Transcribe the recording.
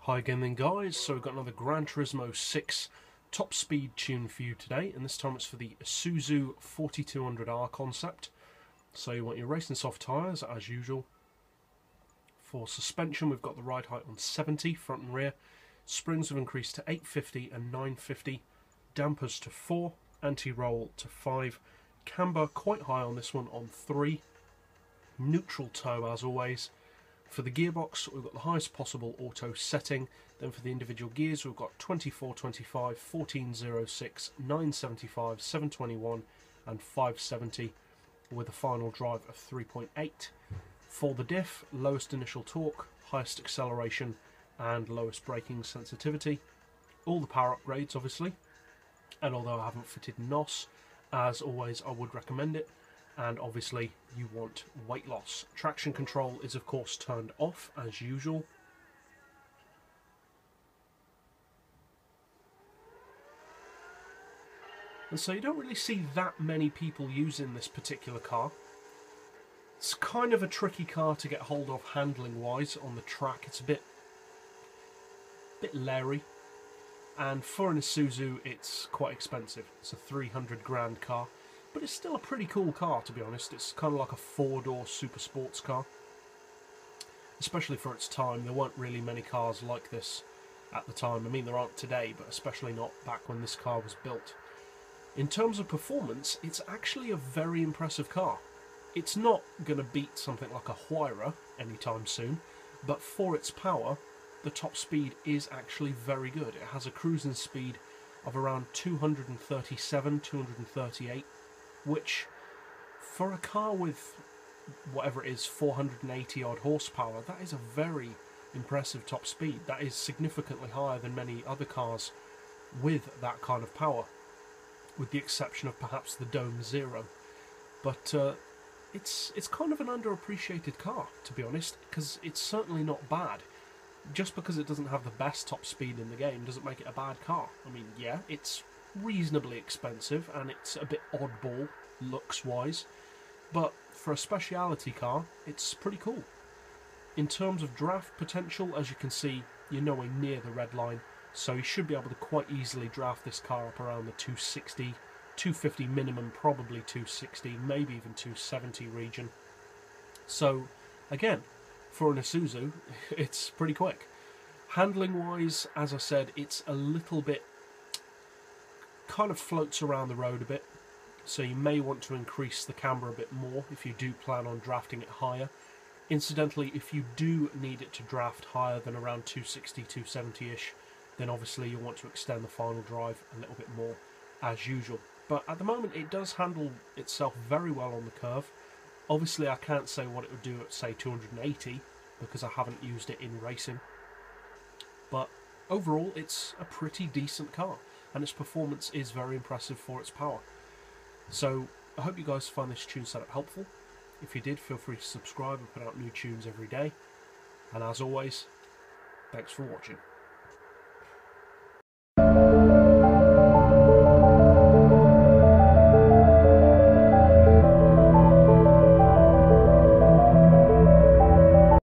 Hi again then guys, so we've got another GranTurismo 6 top speed tune for you today, and this time it's for the Isuzu 4200R concept. So you want your racing soft tyres as usual. For suspension we've got the ride height on 70 front and rear, springs have increased to 850 and 950, dampers to 4, anti-roll to 5, camber quite high on this one on 3, neutral toe as always. For the gearbox, we've got the highest possible auto setting. Then for the individual gears, we've got 2425, 1406, 975, 721 and 570 with a final drive of 3.8. For the diff, lowest initial torque, highest acceleration and lowest braking sensitivity. All the power upgrades obviously, and although I haven't fitted NOS, as always I would recommend it. And obviously you want weight loss. Traction control is of course turned off as usual. And so you don't really see that many people using this particular car. It's kind of a tricky car to get hold of handling wise on the track. It's a bit leery. And for an Isuzu it's quite expensive. It's a 300 grand car. But it's still a pretty cool car, to be honest. It's kind of like a four-door super sports car. Especially for its time. There weren't really many cars like this at the time. I mean, there aren't today, but especially not back when this car was built. In terms of performance, it's actually a very impressive car. It's not going to beat something like a Huayra anytime soon, but for its power, the top speed is actually very good. It has a cruising speed of around 237, 238. Which, for a car with whatever it is, 480 odd horsepower, that is a very impressive top speed. That is significantly higher than many other cars with that kind of power, with the exception of perhaps the Dome Zero. But it's kind of an underappreciated car, to be honest, because it's certainly not bad. Just because it doesn't have the best top speed in the game doesn't make it a bad car. I mean, yeah, it's reasonably expensive and it's a bit oddball looks wise, but for a speciality car it's pretty cool. In terms of draft potential, as you can see, you're nowhere near the red line, so you should be able to quite easily draft this car up around the 260, 250 minimum, probably 260, maybe even 270 region. So again, for an Isuzu it's pretty quick. Handling wise, as I said, it's a little bit kind of floats around the road a bit, so you may want to increase the camber a bit more if you do plan on drafting it higher. Incidentally, if you do need it to draft higher than around 260, 270-ish, then obviously you want to extend the final drive a little bit more as usual. But at the moment it does handle itself very well on the curve. Obviously I can't say what it would do at say 280 because I haven't used it in racing, but overall it's a pretty decent car. And its performance is very impressive for its power. So I hope you guys find this tune setup helpful. If you did, feel free to subscribe. I put out new tunes every day. And as always, thanks for watching.